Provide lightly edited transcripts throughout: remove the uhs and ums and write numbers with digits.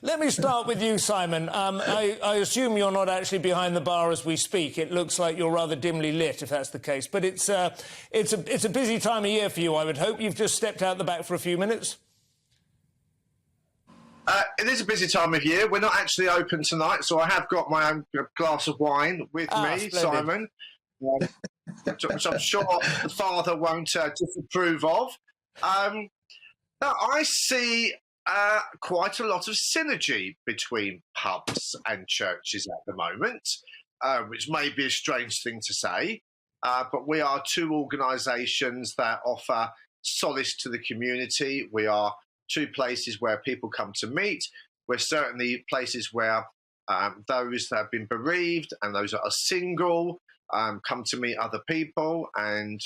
Let me start with you, Simon. I assume you're not actually behind the bar as we speak. It looks like you're rather dimly lit, if that's the case. But it's a busy time of year for you, I would hope. You've just stepped out the back for a few minutes. It is a busy time of year. We're not actually open tonight, so I have got my own glass of wine with me, splendid. Simon, which I'm sure the father won't disapprove of. Now, I see quite a lot of synergy between pubs and churches at the moment, which may be a strange thing to say, but we are two organisations that offer solace to the community. We are two places where people come to meet. We're certainly places where those that have been bereaved and those that are single come to meet other people and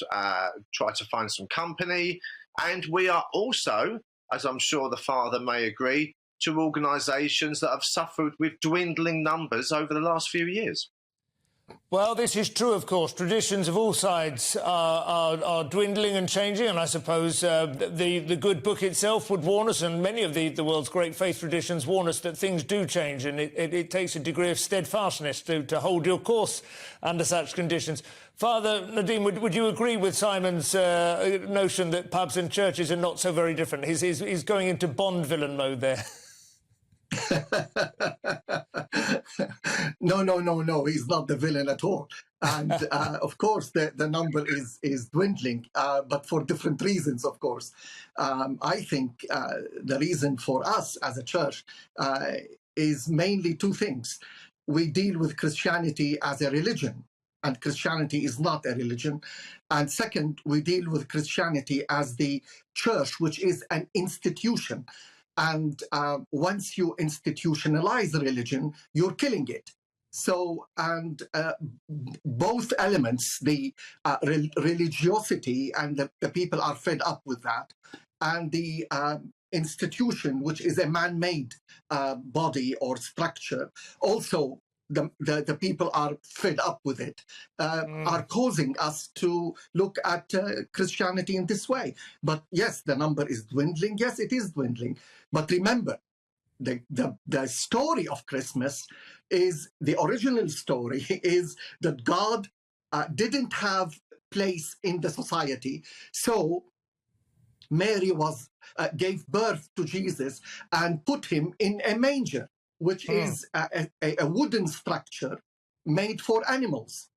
try to find some company. And we are also, as I'm sure the father may agree, two organisations that have suffered with dwindling numbers over the last few years. Well, this is true, of course. Traditions of all sides are dwindling and changing, and I suppose the good book itself would warn us, and many of the world's great faith traditions warn us that things do change, and it takes a degree of steadfastness to hold your course under such conditions. Father Nadeem, would you agree with Simon's notion that pubs and churches are not so very different? He's going into Bond villain mode there. No, he's not the villain at all. And of course the number is dwindling, but for different reasons, of course. I think the reason for us as a church is mainly two things. We deal with Christianity as a religion, and Christianity is not a religion. And second, we deal with Christianity as the church, which is an institution. And once you institutionalize the religion, you're killing it. So, and both elements, the religiosity and the people are fed up with that, and the institution, which is a man-made body or structure, also the people are fed up with it, are causing us to look at Christianity in this way. But yes, the number is dwindling. Yes, it is dwindling. But remember, the story of Christmas is, the original story is that God didn't have place in the society. So Mary gave birth to Jesus and put him in a manger, which is a wooden structure made for animals.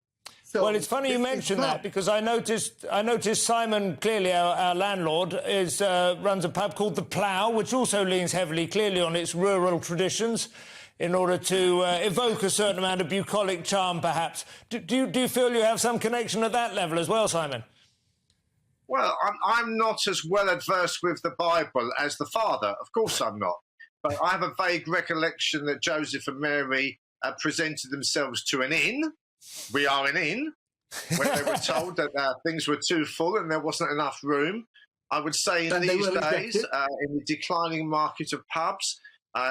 So well, it's funny you mention that, because I noticed Simon, clearly our landlord, runs a pub called The Plough, which also leans heavily, clearly, on its rural traditions in order to evoke a certain amount of bucolic charm, perhaps. Do you feel you have some connection at that level as well, Simon? Well, I'm not as well adversed with the Bible as the father. Of course I'm not. But I have a vague recollection that Joseph and Mary presented themselves to an inn. We are an inn, when they were told that things were too full and there wasn't enough room. I would say in these days, in the declining market of pubs,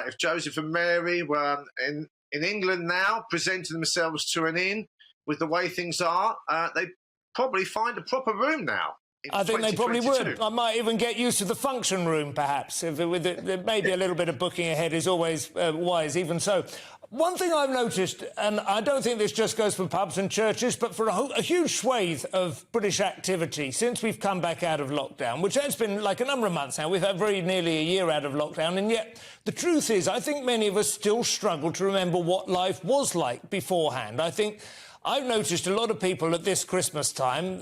if Joseph and Mary were in England now, presenting themselves to an inn with the way things are, they'd probably find a proper room now. I think they probably would. I might even get used to the function room, perhaps. Maybe a little bit of booking ahead is always wise, even so. One thing I've noticed, and I don't think this just goes for pubs and churches, but for a huge swathe of British activity since we've come back out of lockdown, which has been like a number of months now. We've had very nearly a year out of lockdown, and yet the truth is I think many of us still struggle to remember what life was like beforehand. I think I've noticed a lot of people at this Christmas time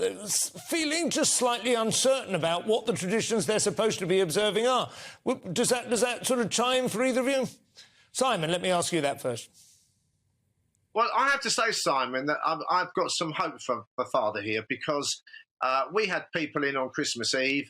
feeling just slightly uncertain about what the traditions they're supposed to be observing are. Does that sort of chime for either of you? Simon, let me ask you that first. Well, I have to say, Simon, that I've got some hope for Father here, because we had people in on Christmas Eve.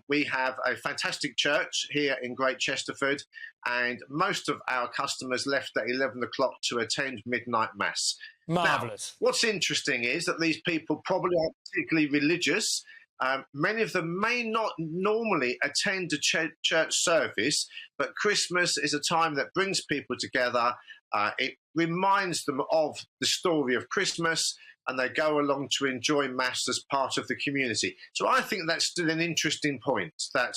We have a fantastic church here in Great Chesterford, and most of our customers left at 11 o'clock to attend midnight mass. Marvellous. Now, what's interesting is that these people probably aren't particularly religious. Many of them may not normally attend a church service, but Christmas is a time that brings people together. It reminds them of the story of Christmas, and they go along to enjoy Mass as part of the community. So I think that's still an interesting point, that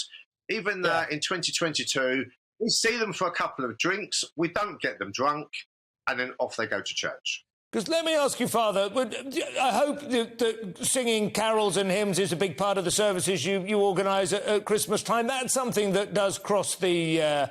even in 2022, We see them for a couple of drinks. We don't get them drunk, and then off they go to church. Because let me ask you, Father, I hope that singing carols and hymns is a big part of the services you organise at Christmas time. That's something that does cross the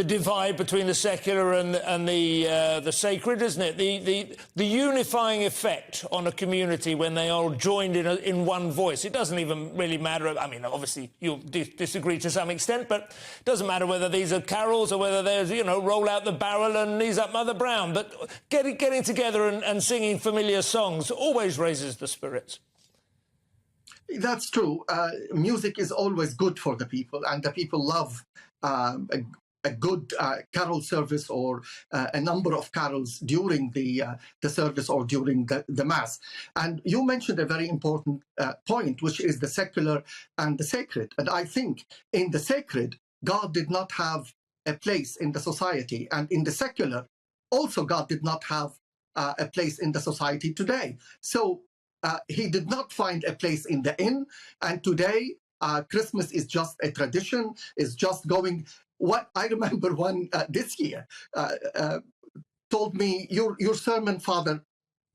divide between the secular and the sacred, isn't it? The unifying effect on a community when they are joined in one voice. It doesn't even really matter. I mean, obviously you'll disagree to some extent, but it doesn't matter whether these are carols or whether there's, roll out the barrel and knees up Mother Brown. But getting together and singing familiar songs always raises the spirits. That's true. Music is always good for the people, and the people love a good carol service or a number of carols during the service or during the Mass. And you mentioned a very important point, which is the secular and the sacred. And I think in the sacred, God did not have a place in the society. And in the secular, also God did not have a place in the society today. So he did not find a place in the inn. And today, Christmas is just a tradition, is just going... What I remember one this year told me, your sermon, Father,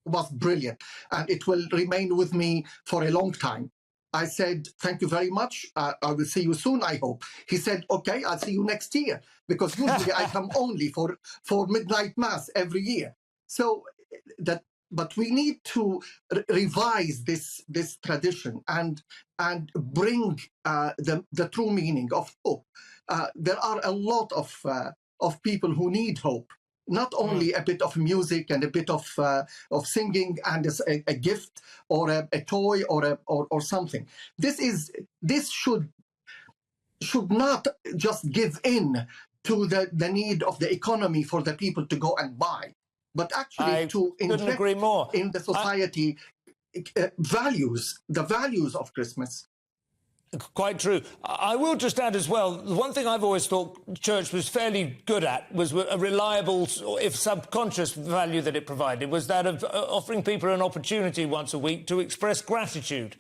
was brilliant, and it will remain with me for a long time. I said, thank you very much. I will see you soon, I hope. He said, okay, I'll see you next year, because usually I come only for midnight Mass every year. So but we need to revise this tradition and bring the true meaning of hope. There are a lot of people who need hope, not only a bit of music and a bit of singing and a gift or a toy or something. This should not just give in to the need of the economy for the people to go and buy, but actually to inject agree more. in the society the values of Christmas. Quite true. I will just add as well, the one thing I've always thought church was fairly good at was a reliable, if subconscious, value that it provided, was that of offering people an opportunity once a week to express gratitude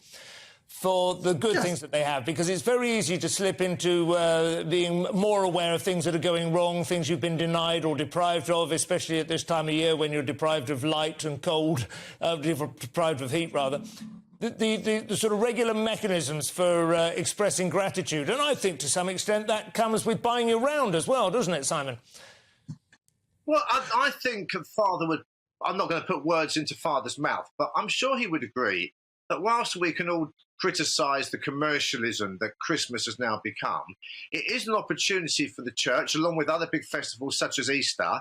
for the good things that they have, because it's very easy to slip into being more aware of things that are going wrong, things you've been denied or deprived of, especially at this time of year when you're deprived of light and cold, deprived of heat, rather. The sort of regular mechanisms for expressing gratitude. And I think to some extent that comes with buying you round as well, doesn't it, Simon? Well, I think Father would... I'm not going to put words into Father's mouth, but I'm sure he would agree that whilst we can all criticise the commercialism that Christmas has now become, it is an opportunity for the church, along with other big festivals such as Easter,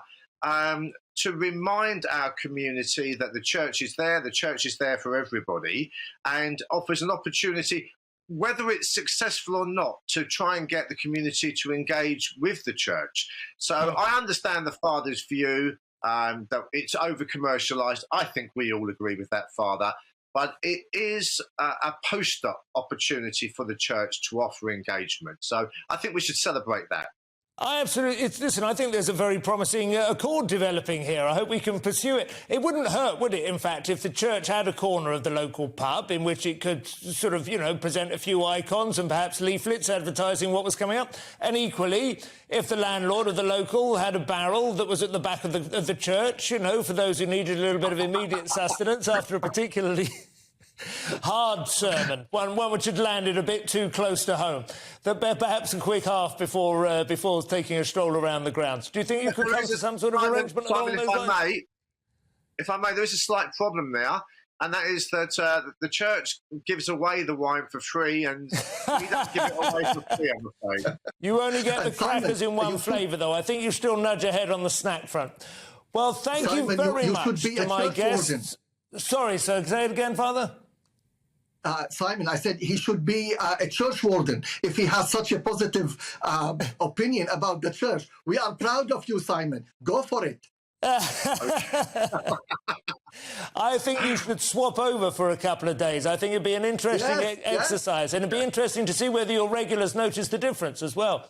to remind our community that the church is there for everybody, and offers an opportunity, whether it's successful or not, to try and get the community to engage with the church. So I understand the Father's view that it's over-commercialised. I think we all agree with that, Father. But it is a poster opportunity for the church to offer engagement. So I think we should celebrate that. I absolutely... Listen, I think there's a very promising accord developing here. I hope we can pursue it. It wouldn't hurt, would it, in fact, if the church had a corner of the local pub in which it could sort of, present a few icons and perhaps leaflets advertising what was coming up. And equally, if the landlord of the local had a barrel that was at the back of the church, for those who needed a little bit of immediate sustenance after a particularly... hard sermon, one which had landed a bit too close to home. Perhaps a quick half before taking a stroll around the grounds. Do you think you could come to some sort of arrangement along those lines? If I may, there is a slight problem there, and that is that the church gives away the wine for free, and we don't give it away for free, I'm afraid. You only get the crackers in one flavour, though. I think you still nudge ahead on the snack front. Well, thank you very much to my guests. Sorry, sir, say it again, Father? Simon, I said he should be a church warden if he has such a positive opinion about the church. We are proud of you, Simon. Go for it. I think you should swap over for a couple of days. I think it'd be an interesting exercise, and it'd be interesting to see whether your regulars notice the difference as well.